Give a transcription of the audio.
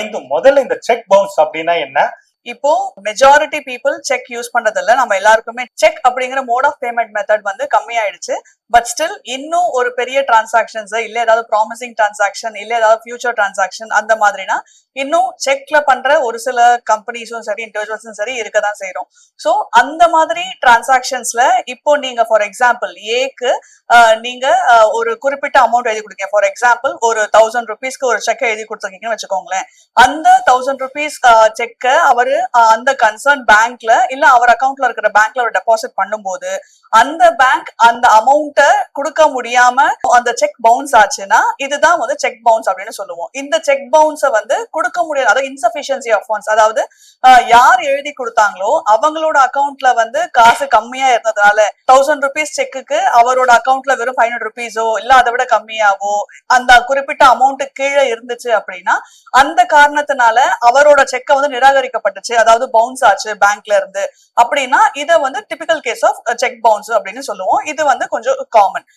இந்து முதல்ல இந்த check bounce அப்படின்னா என்ன? இப்போ மெஜாரிட்டி பீப்புள் செக் யூஸ் பண்றது இல்ல. நம்ம எல்லாருக்குமே செக் அப்படிங்கிற மோட் ஆஃப் பேமெண்ட் மெத்தட் வந்து கம்மியாயிடுச்சு. பட் ஸ்டில் இன்னும் ஒரு பெரிய டிரான்சாக்ஷன்ஸ் இல்ல ஏதாவது ப்ராமிசிங் டிரான்சாக்ஷன் இல்ல ஏதாவது ஃபியூச்சர் டிரான்சாக்ஷன் அந்த மாதிரினா இன்னும் செக்ல பண்ற ஒரு சில கம்பெனிஸும் சரி இண்டிவிஜுவல்ஸும் சரி இருக்கதான் செய்யறோம். சோ அந்த மாதிரி டிரான்சாக்ஷன்ஸ்ல இப்போ நீங்க ஃபார் எக்ஸாம்பிள் ஏக்கு நீங்க ஒரு குறிப்பிட்ட அமௌண்ட் எழுதி கொடுங்க. ஃபார் எக்ஸாம்பிள் ஒரு 1000 rupeesக்கு ஒரு செக் எழுதி கொடுத்துருக்கீங்கன்னு வச்சுக்கோங்களேன். அந்த 1000 rupees செக்க அவரு அந்த கன்சர்ன் பேங்க்ல இல்ல அவர் அக்கௌண்ட்ல இருக்கிற பேங்க்ல ஒரு டெபாசிட் பண்ணும்போது அந்த பேங்க் அந்த அமௌண்ட்டை கொடுக்க முடியாம அந்த செக் பவுன்ஸ் ஆச்சுன்னா இதுதான் வந்து செக் பவுன்ஸ் அப்படின்னு சொல்லுவோம். இந்த செக் பவுன்ஸை வந்து கொடுக்க முடியாது, அதாவது இன்சபிஷியன்சி ஆஃப் ஃபண்ட்ஸ், அதாவது யார் எழுதி கொடுத்தாங்களோ அவங்களோட அக்கௌண்ட்ல வந்து காசு கம்மியா இருந்ததுனால 1000 rupees செக்குக்கு அவரோட அக்கௌண்ட்ல வெறும் 500 rupeesஓ இல்ல அதை விட கம்மியாவோ அந்த குறிப்பிட்ட அமௌண்ட் கீழே இருந்துச்சு அப்படின்னா அந்த காரணத்தினால அவரோட செக்கை வந்து நிராகரிக்கப்பட்டுச்சு, அதாவது பவுன்ஸ் ஆச்சு பேங்க்ல இருந்து அப்படின்னா இதை வந்து typical case of cheque bounce அப்படின்னு சொல்லுவோம். இது வந்து கொஞ்சம் காமன்.